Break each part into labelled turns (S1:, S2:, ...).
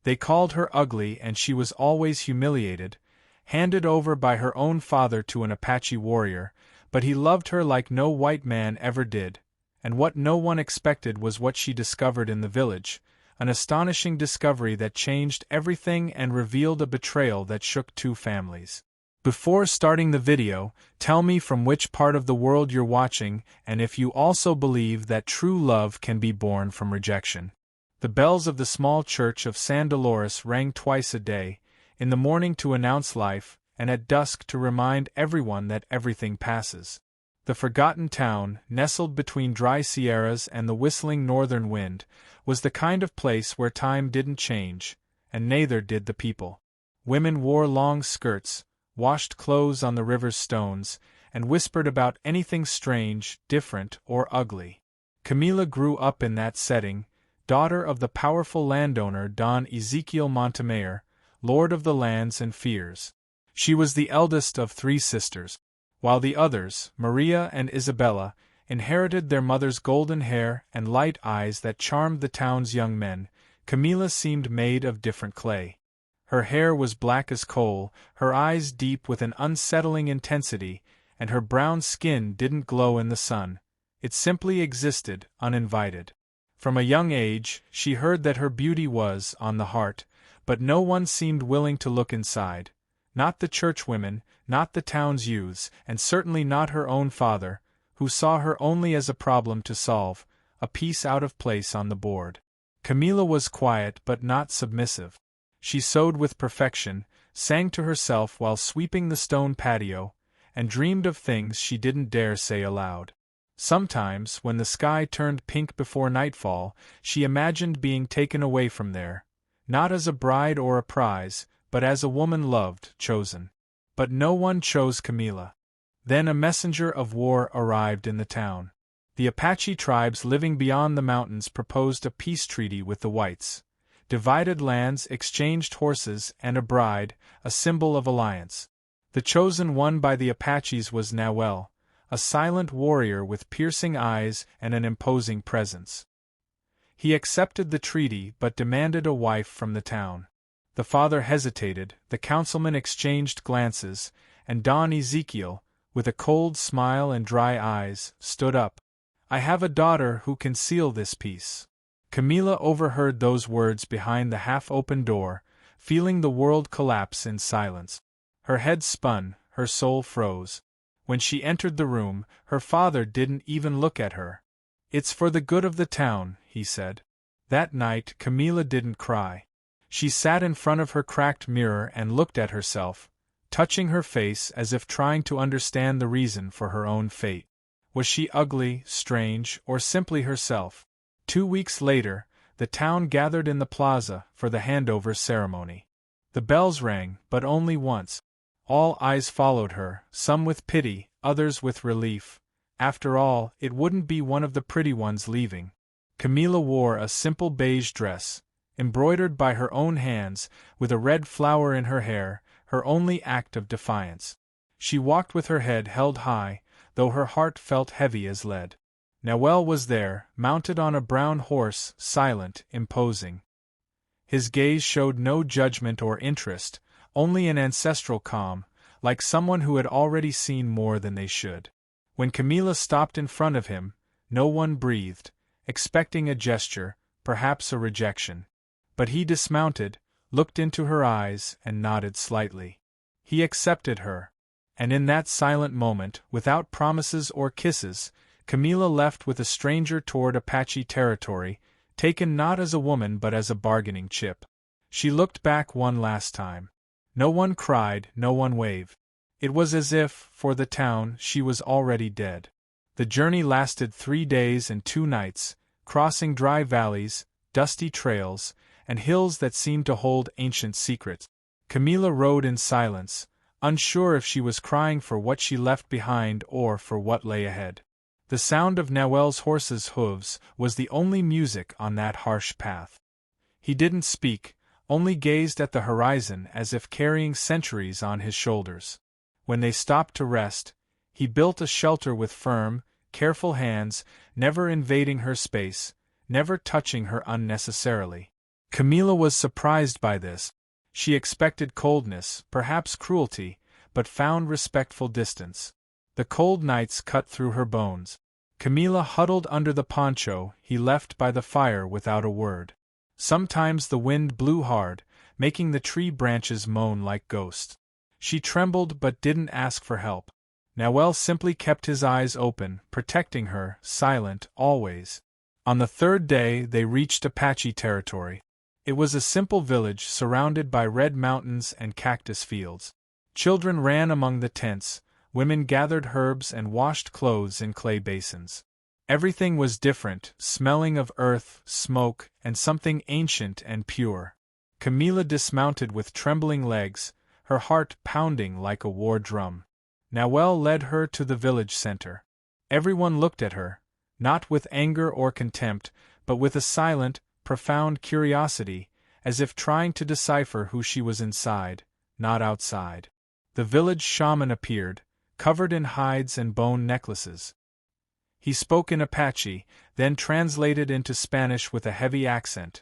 S1: They called her ugly and she was always humiliated, handed over by her own father to an Apache warrior, but he loved her like no white man ever did, and what no one expected was what she discovered in the village, an astonishing discovery that changed everything and revealed a betrayal that shook two families. Before starting the video, tell me from which part of the world you're watching and if you also believe that true love can be born from rejection. The bells of the small church of San Dolores rang twice a day, in the morning to announce life, and at dusk to remind everyone that everything passes. The forgotten town, nestled between dry sierras and the whistling northern wind, was the kind of place where time didn't change, and neither did the people. Women wore long skirts, washed clothes on the river's stones, and whispered about anything strange, different, or ugly. Camila grew up in that setting, daughter of the powerful landowner Don Ezekiel Montemayor, lord of the lands and fears. She was the eldest of 3 sisters, while the others, Maria and Isabella, inherited their mother's golden hair and light eyes that charmed the town's young men. Camila seemed made of different clay. Her hair was black as coal, her eyes deep with an unsettling intensity, and her brown skin didn't glow in the sun. It simply existed, uninvited. From a young age, she heard that her beauty was on the heart, but no one seemed willing to look inside. Not the churchwomen, not the town's youths, and certainly not her own father, who saw her only as a problem to solve, a piece out of place on the board. Camila was quiet but not submissive. She sewed with perfection, sang to herself while sweeping the stone patio, and dreamed of things she didn't dare say aloud. Sometimes, when the sky turned pink before nightfall, she imagined being taken away from there, not as a bride or a prize, but as a woman loved, chosen. But no one chose Camila. Then a messenger of war arrived in the town. The Apache tribes living beyond the mountains proposed a peace treaty with the whites. Divided lands, exchanged horses, and a bride, a symbol of alliance. The chosen one by the Apaches was Nawel, a silent warrior with piercing eyes and an imposing presence. He accepted the treaty but demanded a wife from the town. The father hesitated, the councilmen exchanged glances, and Don Ezekiel, with a cold smile and dry eyes, stood up. "I have a daughter who can seal this peace." Camila overheard those words behind the half-open door, feeling the world collapse in silence. Her head spun, her soul froze. When she entered the room, her father didn't even look at her. "It's for the good of the town," he said. That night, Camila didn't cry. She sat in front of her cracked mirror and looked at herself, touching her face as if trying to understand the reason for her own fate. Was she ugly, strange, or simply herself? 2 weeks later, the town gathered in the plaza for the handover ceremony. The bells rang, but only once. All eyes followed her, some with pity, others with relief. After all, it wouldn't be one of the pretty ones leaving. Camila wore a simple beige dress, embroidered by her own hands, with a red flower in her hair, her only act of defiance. She walked with her head held high, though her heart felt heavy as lead. Nawel was there, mounted on a brown horse, silent, imposing. His gaze showed no judgment or interest, only an ancestral calm, like someone who had already seen more than they should. When Camila stopped in front of him, no one breathed, expecting a gesture, perhaps a rejection. But he dismounted, looked into her eyes, and nodded slightly. He accepted her. And in that silent moment, without promises or kisses, Camila left with a stranger toward Apache territory, taken not as a woman but as a bargaining chip. She looked back one last time. No one cried, no one waved. It was as if, for the town, she was already dead. The journey lasted 3 days and 2 nights, crossing dry valleys, dusty trails, and hills that seemed to hold ancient secrets. Camila rode in silence, unsure if she was crying for what she left behind or for what lay ahead. The sound of Nawel's horse's hooves was the only music on that harsh path. He didn't speak, only gazed at the horizon as if carrying centuries on his shoulders. When they stopped to rest, he built a shelter with firm, careful hands, never invading her space, never touching her unnecessarily. Camilla was surprised by this. She expected coldness, perhaps cruelty, but found respectful distance. The cold nights cut through her bones. Camilla huddled under the poncho he left by the fire without a word. Sometimes the wind blew hard, making the tree branches moan like ghosts. She trembled but didn't ask for help. Noel simply kept his eyes open, protecting her, silent, always. On the third day they reached Apache territory. It was a simple village surrounded by red mountains and cactus fields. Children ran among the tents, women gathered herbs and washed clothes in clay basins. Everything was different, smelling of earth, smoke, and something ancient and pure. Camilla dismounted with trembling legs, her heart pounding like a war drum. Noel led her to the village center. Everyone looked at her, not with anger or contempt, but with a silent, profound curiosity, as if trying to decipher who she was inside, not outside. The village shaman appeared, covered in hides and bone necklaces. He spoke in Apache, then translated into Spanish with a heavy accent.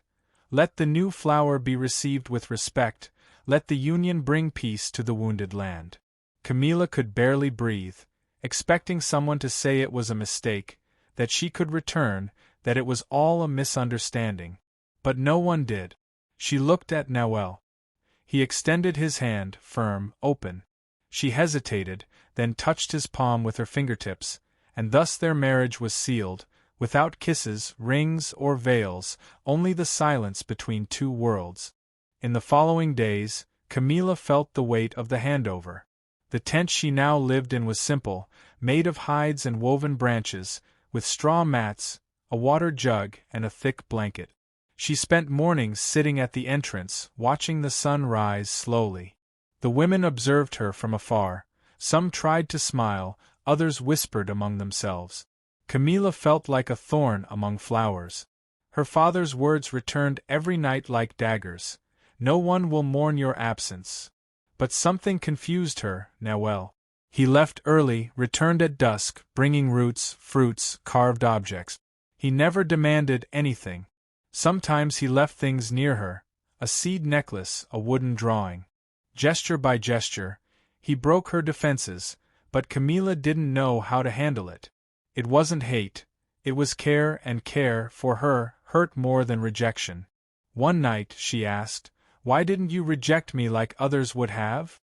S1: "Let the new flower be received with respect, let the union bring peace to the wounded land." Camilla could barely breathe, expecting someone to say it was a mistake, that she could return, that it was all a misunderstanding. But no one did. She looked at Noel. He extended his hand, firm, open. She hesitated, then touched his palm with her fingertips, and thus their marriage was sealed, without kisses, rings, or veils, only the silence between two worlds. In the following days, Camilla felt the weight of the handover. The tent she now lived in was simple, made of hides and woven branches, with straw mats, a water jug, and a thick blanket. She spent mornings sitting at the entrance, watching the sun rise slowly. The women observed her from afar. Some tried to smile, others whispered among themselves. Camilla felt like a thorn among flowers. Her father's words returned every night like daggers. "No one will mourn your absence." But something confused her, Noel. He left early, returned at dusk, bringing roots, fruits, carved objects. He never demanded anything. Sometimes he left things near her, a seed necklace, a wooden drawing. Gesture by gesture, he broke her defenses, but Camilla didn't know how to handle it. It wasn't hate, it was care, and care, for her, hurt more than rejection. One night, she asked, "Why didn't you reject me like others would have?"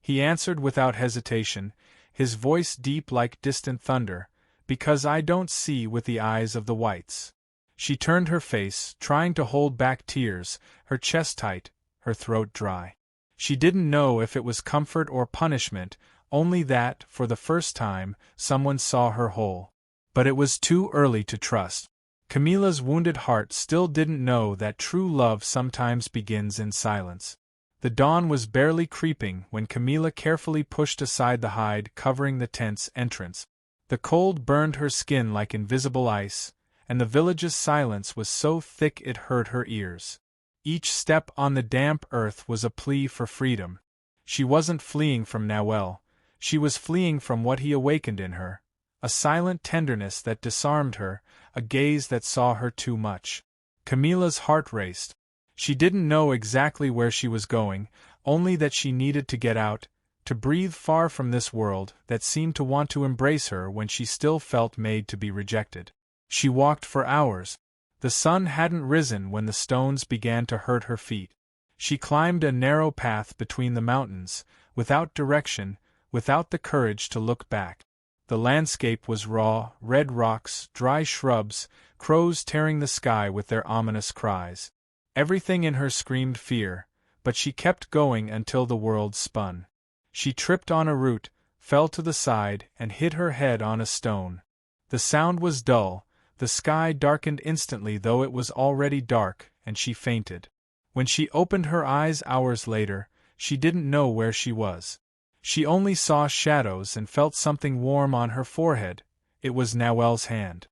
S1: He answered without hesitation, his voice deep like distant thunder, "Because I don't see with the eyes of the whites." She turned her face, trying to hold back tears, her chest tight, her throat dry. She didn't know if it was comfort or punishment, only that, for the first time, someone saw her whole. But it was too early to trust. Camilla's wounded heart still didn't know that true love sometimes begins in silence. The dawn was barely creeping when Camilla carefully pushed aside the hide covering the tent's entrance. The cold burned her skin like invisible ice, and the village's silence was so thick it hurt her ears. Each step on the damp earth was a plea for freedom. She wasn't fleeing from Noel, she was fleeing from what he awakened in her, a silent tenderness that disarmed her, a gaze that saw her too much. Camilla's heart raced. She didn't know exactly where she was going, only that she needed to get out, to breathe far from this world that seemed to want to embrace her when she still felt made to be rejected. She walked for hours. The sun hadn't risen when the stones began to hurt her feet. She climbed a narrow path between the mountains, without direction, without the courage to look back. The landscape was raw, red rocks, dry shrubs, crows tearing the sky with their ominous cries. Everything in her screamed fear, but she kept going until the world spun. She tripped on a root, fell to the side, and hit her head on a stone. The sound was dull, the sky darkened instantly though it was already dark, and she fainted. When she opened her eyes hours later, she didn't know where she was. She only saw shadows and felt something warm on her forehead. It was Noel's hand.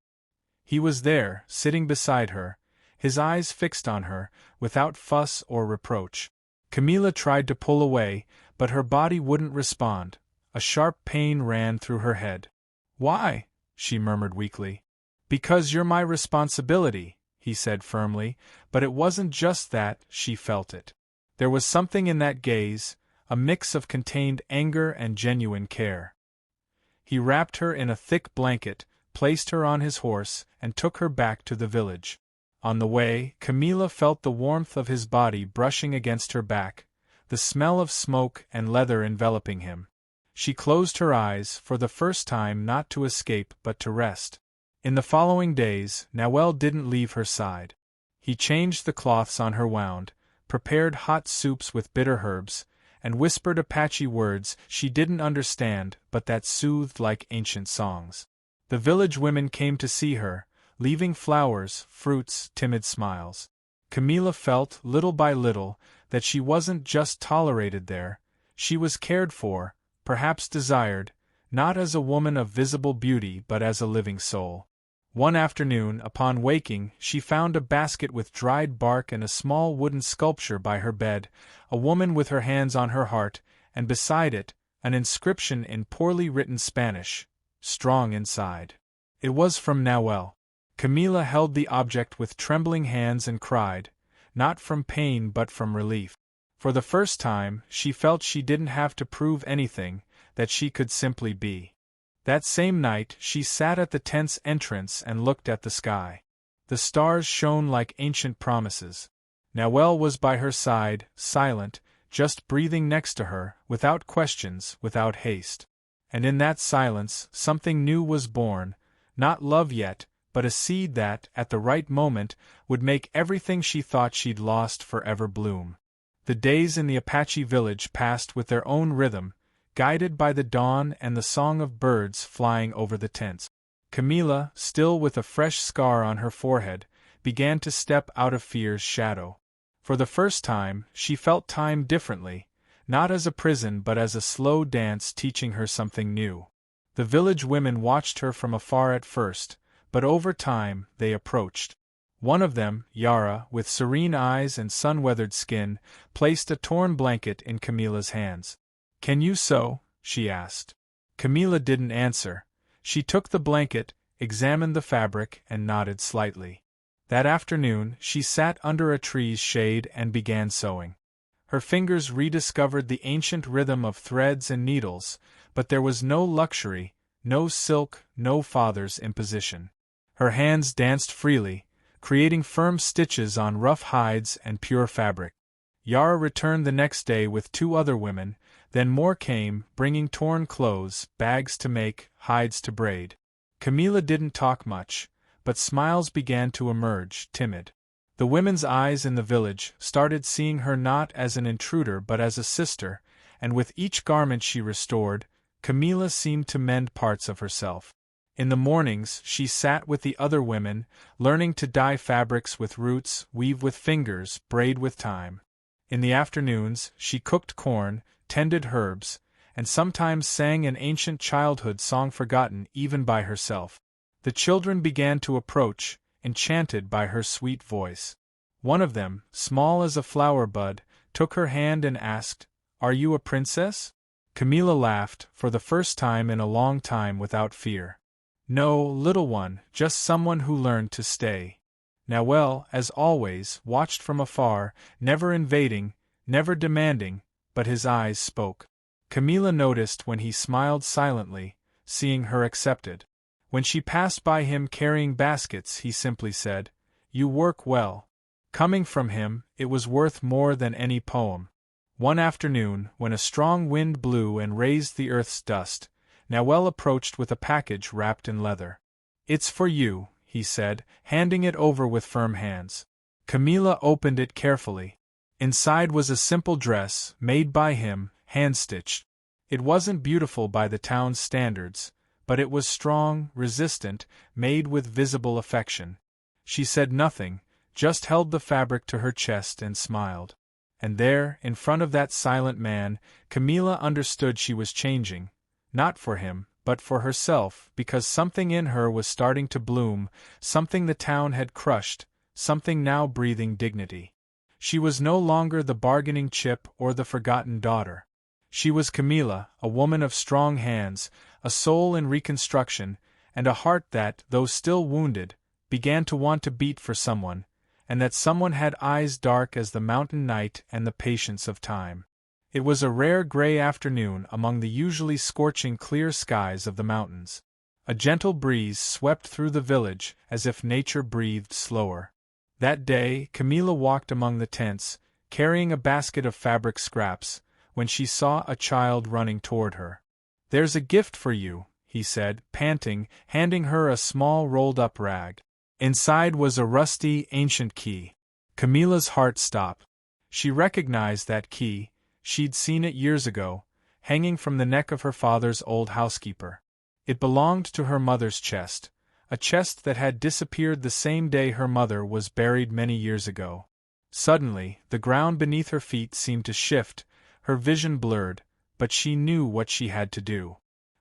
S1: He was there, sitting beside her, his eyes fixed on her, without fuss or reproach. Camilla tried to pull away, but her body wouldn't respond. A sharp pain ran through her head. "Why?" she murmured weakly. "Because you're my responsibility," he said firmly, but it wasn't just that, she felt it. There was something in that gaze, a mix of contained anger and genuine care. He wrapped her in a thick blanket, placed her on his horse, and took her back to the village. On the way, Camilla felt the warmth of his body brushing against her back, the smell of smoke and leather enveloping him. She closed her eyes, for the first time, not to escape but to rest. In the following days, Nawel didn't leave her side. He changed the cloths on her wound, prepared hot soups with bitter herbs, and whispered Apache words she didn't understand but that soothed like ancient songs. The village women came to see her, leaving flowers, fruits, timid smiles. Camilla felt, little by little, that she wasn't just tolerated there, she was cared for, perhaps desired, not as a woman of visible beauty but as a living soul. One afternoon, upon waking, she found a basket with dried bark and a small wooden sculpture by her bed, a woman with her hands on her heart, and beside it, an inscription in poorly written Spanish, "Strong inside." It was from Nawel. Camilla held the object with trembling hands and cried, not from pain but from relief. For the first time, she felt she didn't have to prove anything, that she could simply be. That same night, she sat at the tent's entrance and looked at the sky. The stars shone like ancient promises. Nawel was by her side, silent, just breathing next to her, without questions, without haste. And in that silence, something new was born, not love yet, but a seed that, at the right moment, would make everything she thought she'd lost forever bloom. The days in the Apache village passed with their own rhythm, guided by the dawn and the song of birds flying over the tents. Camilla, still with a fresh scar on her forehead, began to step out of fear's shadow. For the first time, she felt time differently, not as a prison but as a slow dance teaching her something new. The village women watched her from afar at first, but over time, they approached. One of them, Yara, with serene eyes and sun-weathered skin, placed a torn blanket in Camilla's hands. "Can you sew?" she asked. Camilla didn't answer. She took the blanket, examined the fabric, and nodded slightly. That afternoon, she sat under a tree's shade and began sewing. Her fingers rediscovered the ancient rhythm of threads and needles, but there was no luxury, no silk, no father's imposition. Her hands danced freely, creating firm stitches on rough hides and pure fabric. Yara returned the next day with 2 other women, then more came, bringing torn clothes, bags to make, hides to braid. Camilla didn't talk much, but smiles began to emerge, timid. The women's eyes in the village started seeing her not as an intruder but as a sister, and with each garment she restored, Camilla seemed to mend parts of herself. In the mornings, she sat with the other women, learning to dye fabrics with roots, weave with fingers, braid with time. In the afternoons, she cooked corn, tended herbs, and sometimes sang an ancient childhood song forgotten even by herself. The children began to approach, enchanted by her sweet voice. One of them, small as a flower bud, took her hand and asked, "Are you a princess?" Camilla laughed, for the first time in a long time without fear. "No, little one, just someone who learned to stay." Nawel, as always, watched from afar, never invading, never demanding, but his eyes spoke. Camilla noticed when he smiled silently, seeing her accepted. When she passed by him carrying baskets, he simply said, "You work well." Coming from him, it was worth more than any poem. One afternoon, when a strong wind blew and raised the earth's dust, Nawel approached with a package wrapped in leather. "It's for you," he said, handing it over with firm hands. Camilla opened it carefully. Inside was a simple dress, made by him, hand-stitched. It wasn't beautiful by the town's standards, but it was strong, resistant, made with visible affection. She said nothing, just held the fabric to her chest and smiled. And there, in front of that silent man, Camilla understood she was changing, not for him, but for herself, because something in her was starting to bloom, something the town had crushed, something now breathing dignity. She was no longer the bargaining chip or the forgotten daughter. She was Camilla, a woman of strong hands, a soul in reconstruction, and a heart that, though still wounded, began to want to beat for someone, and that someone had eyes dark as the mountain night and the patience of time. It was a rare gray afternoon among the usually scorching clear skies of the mountains. A gentle breeze swept through the village as if nature breathed slower. That day, Camilla walked among the tents, carrying a basket of fabric scraps, when she saw a child running toward her. "There's a gift for you," he said, panting, handing her a small rolled-up rag. Inside was a rusty, ancient key. Camilla's heart stopped. She recognized that key. She'd seen it years ago, hanging from the neck of her father's old housekeeper. It belonged to her mother's chest, a chest that had disappeared the same day her mother was buried many years ago. Suddenly, the ground beneath her feet seemed to shift, her vision blurred, but she knew what she had to do.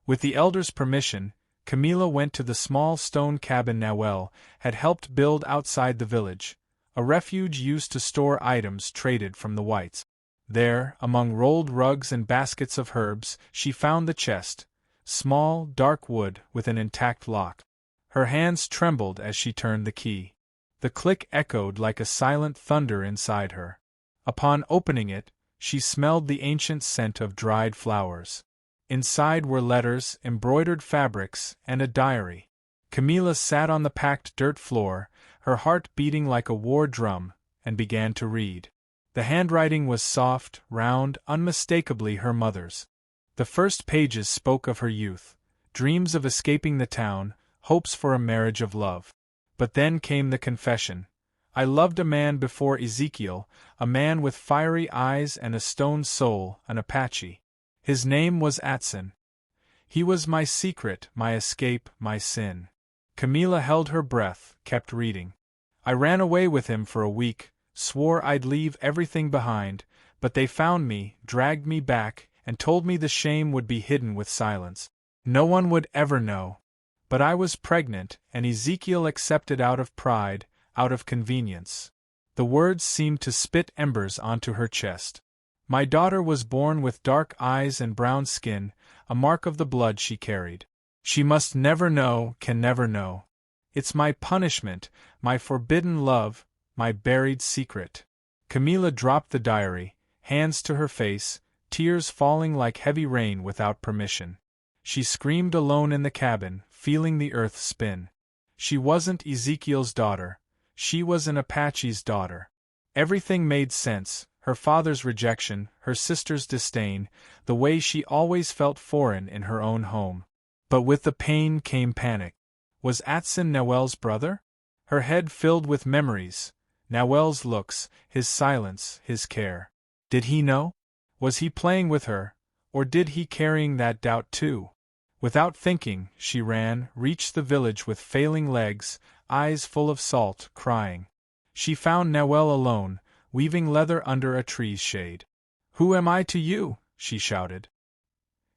S1: With the elder's permission, Camilla went to the small stone cabin Noel had helped build outside the village, a refuge used to store items traded from the whites. There, among rolled rugs and baskets of herbs, she found the chest, small, dark wood with an intact lock. Her hands trembled as she turned the key. The click echoed like a silent thunder inside her. Upon opening it, she smelled the ancient scent of dried flowers. Inside were letters, embroidered fabrics, and a diary. Camilla sat on the packed dirt floor, her heart beating like a war drum, and began to read. The handwriting was soft, round, unmistakably her mother's. The first pages spoke of her youth, dreams of escaping the town, hopes for a marriage of love. But then came the confession. "I loved a man before Ezekiel, a man with fiery eyes and a stone soul, an Apache. His name was Atson. He was my secret, my escape, my sin." Camilla held her breath, kept reading. "I ran away with him for a week, swore I'd leave everything behind, but they found me, dragged me back, and told me the shame would be hidden with silence. No one would ever know. But I was pregnant, and Ezekiel accepted out of pride, out of convenience." The words seemed to spit embers onto her chest. "My daughter was born with dark eyes and brown skin, a mark of the blood she carried. She must never know, can never know. It's my punishment, my forbidden love, my buried secret." Camilla dropped the diary, hands to her face, tears falling like heavy rain without permission. She screamed alone in the cabin, feeling the earth spin. She wasn't Ezekiel's daughter. She was an Apache's daughter. Everything made sense, her father's rejection, her sister's disdain, the way she always felt foreign in her own home. But with the pain came panic. Was Atson Noel's brother? Her head filled with memories. Noel's looks, his silence, his care. Did he know? Was he playing with her, or did he carrying that doubt too? Without thinking, she ran, reached the village with failing legs, eyes full of salt, crying. She found Noel alone, weaving leather under a tree's shade. "Who am I to you?" she shouted.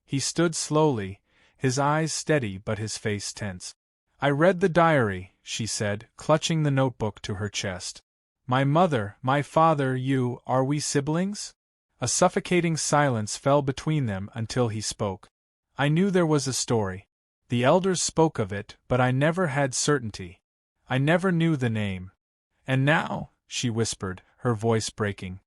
S1: He stood slowly, his eyes steady but his face tense. "I read the diary," she said, clutching the notebook to her chest. "My mother, my father, you, are we siblings?" A suffocating silence fell between them until he spoke. "I knew there was a story. The elders spoke of it, but I never had certainty. I never knew the name. And now," she whispered, her voice breaking.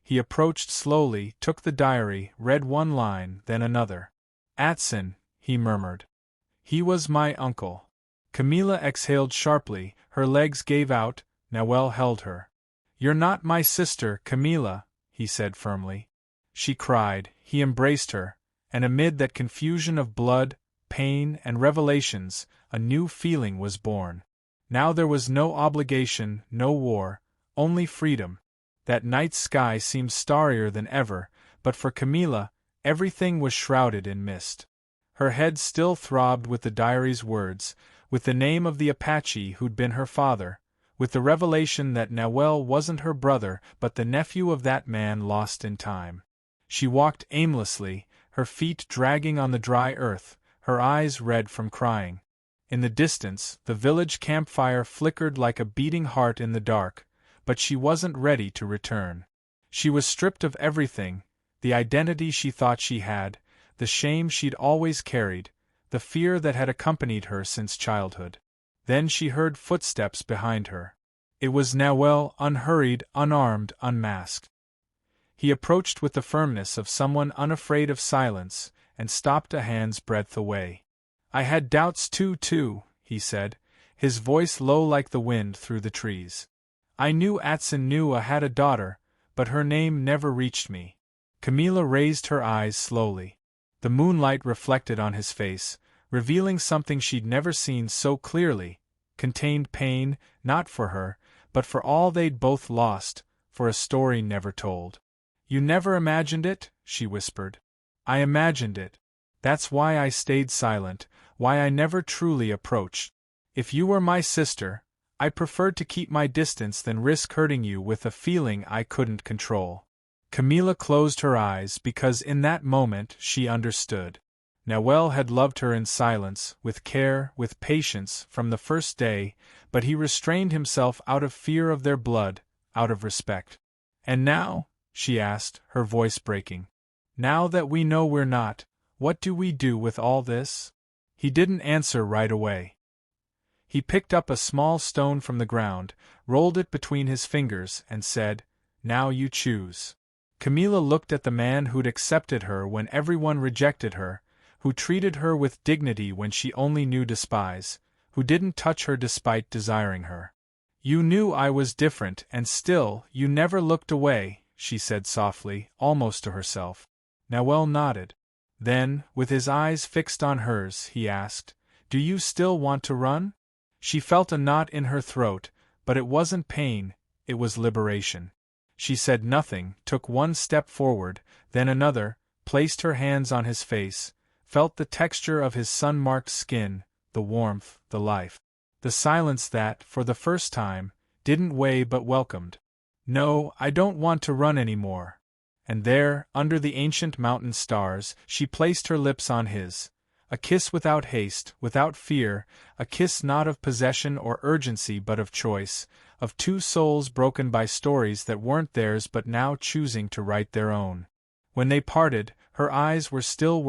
S1: He approached slowly, took the diary, read one line, then another. "Atson," he murmured. "He was my uncle." Camilla exhaled sharply, her legs gave out, Noel held her. "You're not my sister, Camilla," he said firmly. She cried, he embraced her, and amid that confusion of blood, pain, and revelations, a new feeling was born. Now there was no obligation, no war, only freedom. That night sky seemed starrier than ever, but for Camilla, everything was shrouded in mist. Her head still throbbed with the diary's words, with the name of the Apache who'd been her father, with the revelation that Noel wasn't her brother but the nephew of that man lost in time. She walked aimlessly, her feet dragging on the dry earth, her eyes red from crying. In the distance, the village campfire flickered like a beating heart in the dark, but she wasn't ready to return. She was stripped of everything, the identity she thought she had, the shame she'd always carried, the fear that had accompanied her since childhood. Then she heard footsteps behind her. It was Nawel, unhurried, unarmed, unmasked. He approached with the firmness of someone unafraid of silence, and stopped a hand's breadth away. "I had doubts too," he said, his voice low like the wind through the trees. "I knew Itsela had a daughter, but her name never reached me." Camilla raised her eyes slowly. The moonlight reflected on his face, revealing something she'd never seen so clearly, contained pain, not for her, but for all they'd both lost, for a story never told. "You never imagined it?" she whispered. "I imagined it. That's why I stayed silent, why I never truly approached. If you were my sister, I preferred to keep my distance than risk hurting you with a feeling I couldn't control." Camilla closed her eyes because in that moment she understood. Nawel had loved her in silence, with care, with patience, from the first day, but he restrained himself out of fear of their blood, out of respect. "And now?" she asked, her voice breaking. "Now that we know we're not, what do we do with all this?" He didn't answer right away. He picked up a small stone from the ground, rolled it between his fingers, and said, "Now you choose." Camilla looked at the man who'd accepted her when everyone rejected her, who treated her with dignity when she only knew despise, who didn't touch her despite desiring her. "You knew I was different and still, you never looked away," she said softly, almost to herself. Nawel nodded. Then, with his eyes fixed on hers, he asked, "Do you still want to run?" She felt a knot in her throat, but it wasn't pain, it was liberation. She said nothing, took one step forward, then another, placed her hands on his face, felt the texture of his sun-marked skin, the warmth, the life. The silence that, for the first time, didn't weigh but welcomed. "No, I don't want to run any more." And there, under the ancient mountain stars, she placed her lips on his. A kiss without haste, without fear, a kiss not of possession or urgency but of choice, of two souls broken by stories that weren't theirs but now choosing to write their own. When they parted, her eyes were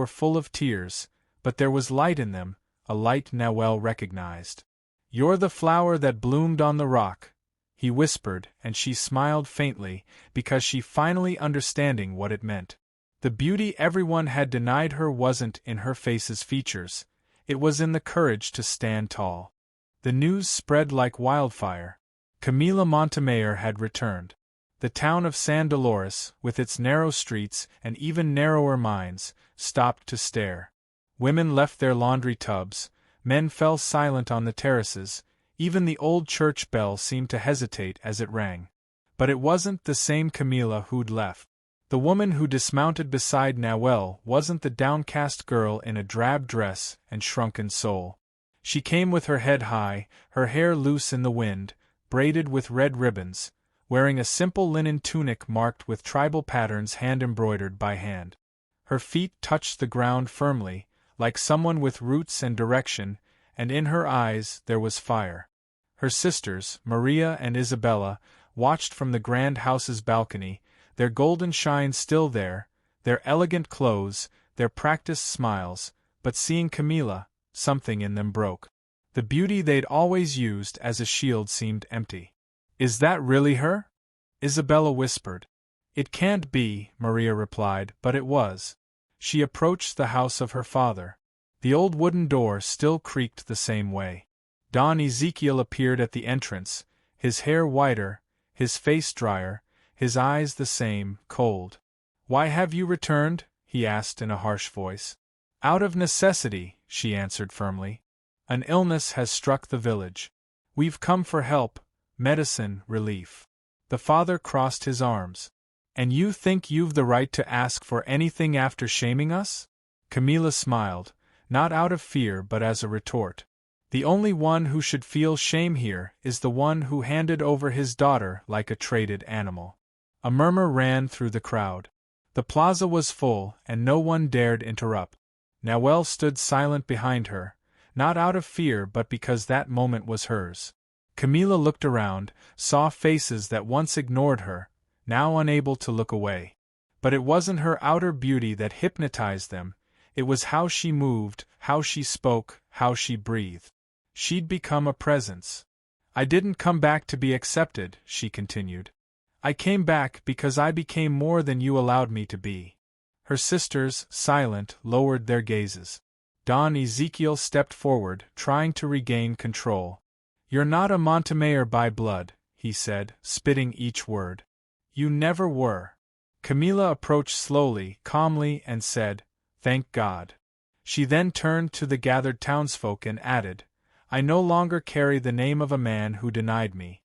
S1: full of tears, but there was light in them, a light Nawel recognized. "You're the flower that bloomed on the rock," he whispered, and she smiled faintly, because she finally understanding what it meant. The beauty everyone had denied her wasn't in her face's features, it was in the courage to stand tall. The news spread like wildfire. Camila Montemayor had returned. The town of San Dolores, with its narrow streets and even narrower minds, stopped to stare. Women left their laundry tubs, men fell silent on the terraces, even the old church bell seemed to hesitate as it rang. But it wasn't the same Camila who'd left. The woman who dismounted beside Nawel wasn't the downcast girl in a drab dress and shrunken soul. She came with her head high, her hair loose in the wind, braided with red ribbons, wearing a simple linen tunic marked with tribal patterns hand-embroidered by hand. Her feet touched the ground firmly, like someone with roots and direction, and in her eyes there was fire. Her sisters, Maria and Isabella, watched from the grand house's balcony, their golden shine still there, their elegant clothes, their practiced smiles, but seeing Camilla, something in them broke. The beauty they'd always used as a shield seemed empty. "Is that really her?" Isabella whispered. "It can't be," Maria replied, but it was. She approached the house of her father. The old wooden door still creaked the same way. Don Ezekiel appeared at the entrance, his hair whiter, his face drier, his eyes the same, cold. "Why have you returned?" he asked in a harsh voice. "Out of necessity," she answered firmly. "An illness has struck the village. We've come for help, medicine, relief." The father crossed his arms. "And you think you've the right to ask for anything after shaming us?" Camilla smiled, not out of fear but as a retort. "The only one who should feel shame here is the one who handed over his daughter like a traded animal." A murmur ran through the crowd. The plaza was full, and no one dared interrupt. Nawel stood silent behind her, not out of fear but because that moment was hers. Camilla looked around, saw faces that once ignored her, now unable to look away. But it wasn't her outer beauty that hypnotized them, it was how she moved, how she spoke, how she breathed. She'd become a presence. I didn't come back to be accepted, she continued. I came back because I became more than you allowed me to be. Her sisters, silent, lowered their gazes. Don Ezekiel stepped forward, trying to regain control. You're not a Montemayor by blood, he said, spitting each word. You never were. Camilla approached slowly, calmly, and said, Thank God. She then turned to the gathered townsfolk and added, I no longer carry the name of a man who denied me.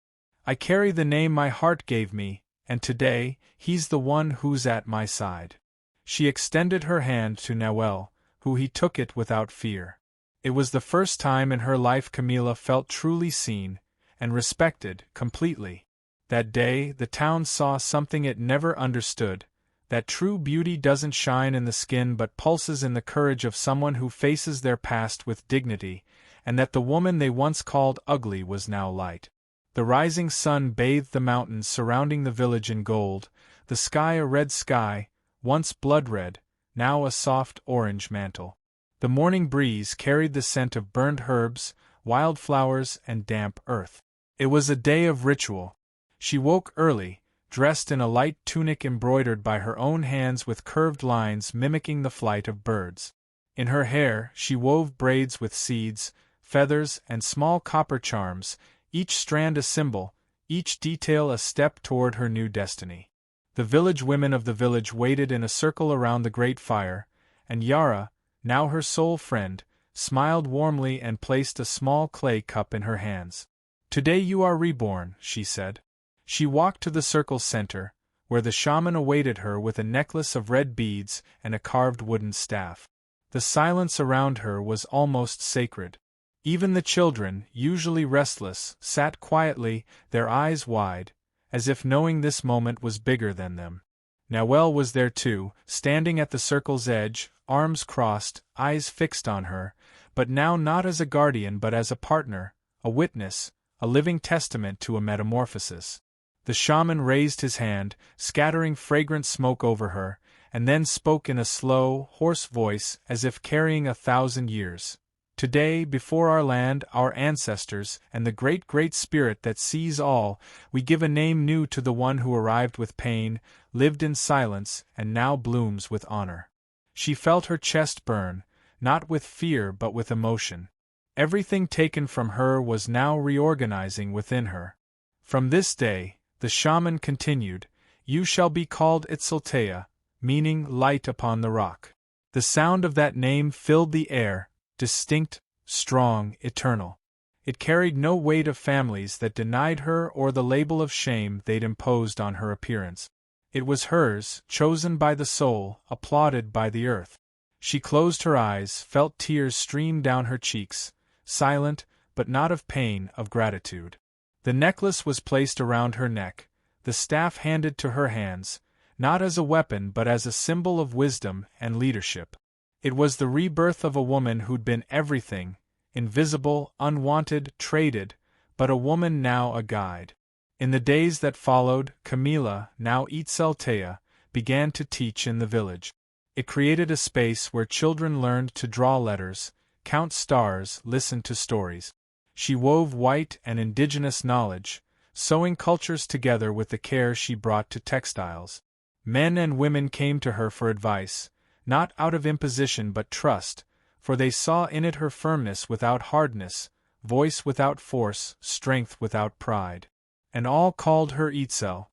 S1: I carry the name my heart gave me, and today, he's the one who's at my side. She extended her hand to Noel, who he took it without fear. It was the first time in her life Camilla felt truly seen, and respected, completely. That day, the town saw something it never understood, that true beauty doesn't shine in the skin but pulses in the courage of someone who faces their past with dignity, and that the woman they once called ugly was now light. The rising sun bathed the mountains surrounding the village in gold, the sky a red sky, once blood-red, now a soft orange mantle. The morning breeze carried the scent of burned herbs, wild flowers, and damp earth. It was a day of ritual. She woke early, dressed in a light tunic embroidered by her own hands with curved lines mimicking the flight of birds. In her hair, she wove braids with seeds, feathers, and small copper charms, each strand a symbol, each detail a step toward her new destiny. The village women of the village waited in a circle around the great fire, and Yara, now her sole friend, smiled warmly and placed a small clay cup in her hands. Today you are reborn, she said. She walked to the circle's center, where the shaman awaited her with a necklace of red beads and a carved wooden staff. The silence around her was almost sacred. Even the children, usually restless, sat quietly, their eyes wide, as if knowing this moment was bigger than them. Noel was there too, standing at the circle's edge, arms crossed, eyes fixed on her, but now not as a guardian but as a partner, a witness, a living testament to a metamorphosis. The shaman raised his hand, scattering fragrant smoke over her, and then spoke in a slow, hoarse voice as if carrying 1,000 years. Today, before our land, our ancestors, and the great, great spirit that sees all, we give a name new to the one who arrived with pain, lived in silence, and now blooms with honor. She felt her chest burn, not with fear but with emotion. Everything taken from her was now reorganizing within her. From this day, the shaman continued, you shall be called Itsela, meaning light upon the rock. The sound of that name filled the air, distinct, strong, eternal. It carried no weight of families that denied her or the label of shame they'd imposed on her appearance. It was hers, chosen by the soul, applauded by the earth. She closed her eyes, felt tears stream down her cheeks, silent, but not of pain, of gratitude. The necklace was placed around her neck, the staff handed to her hands, not as a weapon but as a symbol of wisdom and leadership. It was the rebirth of a woman who'd been everything, invisible, unwanted, traded, but a woman now a guide. In the days that followed, Camilla, now Itsela, began to teach in the village. It created a space where children learned to draw letters, count stars, listen to stories. She wove white and indigenous knowledge, sewing cultures together with the care she brought to textiles. Men and women came to her for advice, not out of imposition but trust, for they saw in it her firmness without hardness, voice without force, strength without pride. And all called her Itsela.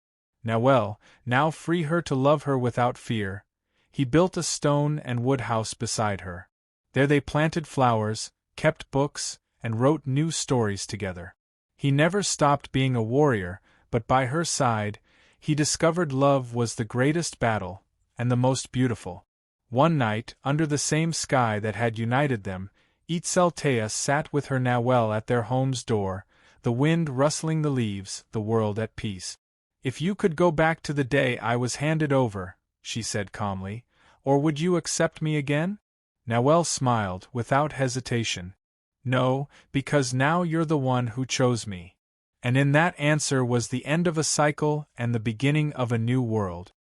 S1: Noel, now free her to love her without fear. He built a stone and wood house beside her. There they planted flowers, kept books, and wrote new stories together. He never stopped being a warrior, but by her side, he discovered love was the greatest battle, and the most beautiful. One night, under the same sky that had united them, Itsela sat with her Noel at their home's door, the wind rustling the leaves, the world at peace. If you could go back to the day I was handed over, she said calmly, or would you accept me again? Noel smiled, without hesitation. No, because now you're the one who chose me. And in that answer was the end of a cycle and the beginning of a new world.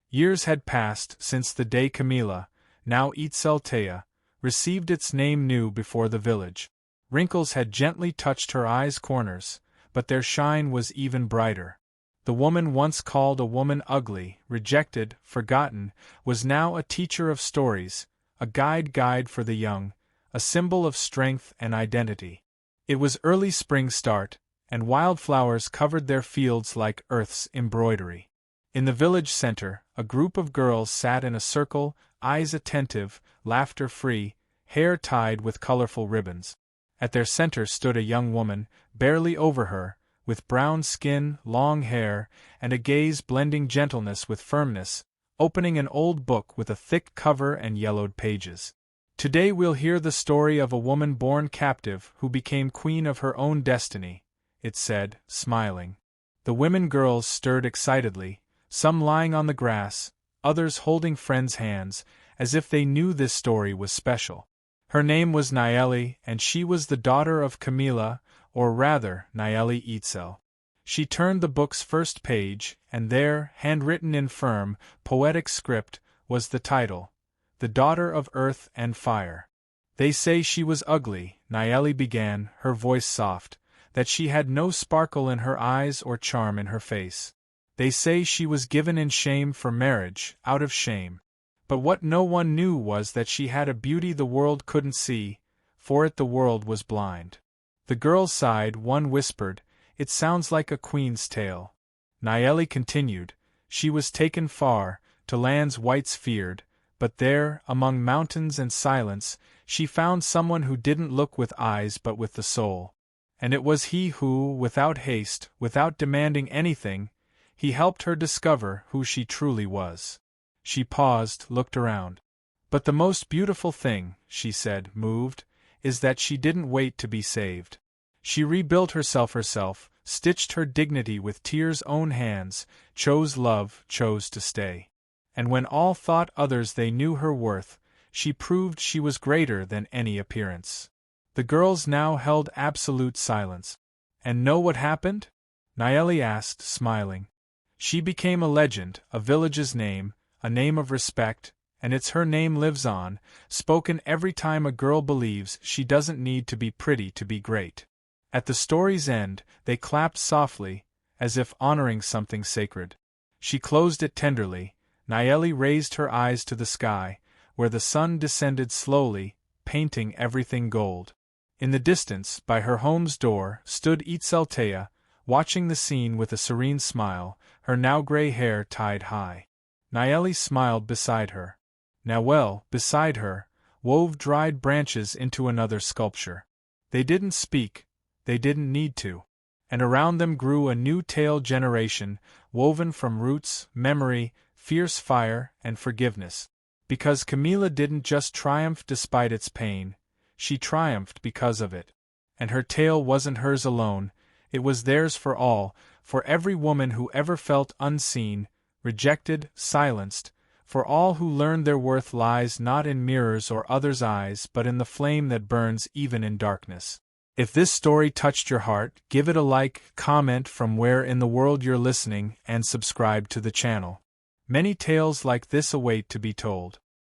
S1: Years had passed since the day Camilla, now Itsela, received its name new before the village. Wrinkles had gently touched her eyes' corners, but their shine was even brighter. The woman once called a woman ugly, rejected, forgotten, was now a teacher of stories, a guide for the young, a symbol of strength and identity. It was early spring start, and wildflowers covered their fields like Earth's embroidery. In the village center, a group of girls sat in a circle, eyes attentive, laughter free, hair tied with colorful ribbons. At their center stood a young woman, barely over her, with brown skin, long hair, and a gaze blending gentleness with firmness, opening an old book with a thick cover and yellowed pages. Today we'll hear the story of a woman born captive who became queen of her own destiny, it said, smiling. The women girls stirred excitedly, some lying on the grass, others holding friends' hands, as if they knew this story was special. Her name was Nayeli, and she was the daughter of Camila, or rather, Nayeli Itsela. She turned the book's first page, and there, handwritten in firm, poetic script, was the title, The Daughter of Earth and Fire. They say she was ugly, Nayeli began, her voice soft, that she had no sparkle in her eyes or charm in her face. They say she was given in shame for marriage, out of shame. But what no one knew was that she had a beauty the world couldn't see, for it the world was blind. The girls sighed, one whispered, "It sounds like a queen's tale." Nayeli continued, "She was taken far, to lands whites feared, but there, among mountains and silence, she found someone who didn't look with eyes but with the soul. And it was he who, without haste, without demanding anything, he helped her discover who she truly was." She paused, looked around. "But the most beautiful thing," she said, moved, "is that she didn't wait to be saved. She rebuilt herself, stitched her dignity with tears' own hands, chose love, chose to stay. And when all thought others they knew her worth, she proved she was greater than any appearance." The girls now held absolute silence. "And know what happened?" Nayeli asked, smiling. "She became a legend, a village's name, a name of respect, and it's her name lives on, spoken every time a girl believes she doesn't need to be pretty to be great." At the story's end, they clapped softly, as if honoring something sacred. She closed it tenderly. Nayeli raised her eyes to the sky, where the sun descended slowly, painting everything gold. In the distance, by her home's door, stood Itsela, watching the scene with a serene smile, her now gray hair tied high. Nayeli smiled beside her. Nawel, beside her, wove dried branches into another sculpture. They didn't speak, they didn't need to. And around them grew a new tale generation, woven from roots, memory, fierce fire, and forgiveness. Because Camila didn't just triumph despite its pain, she triumphed because of it. And her tale wasn't hers alone, it was theirs for all, for every woman who ever felt unseen, rejected, silenced, for all who learned their worth lies not in mirrors or others' eyes but in the flame that burns even in darkness. If this story touched your heart, give it a like, comment from where in the world you're listening, and subscribe to the channel. Many tales like this await to be told.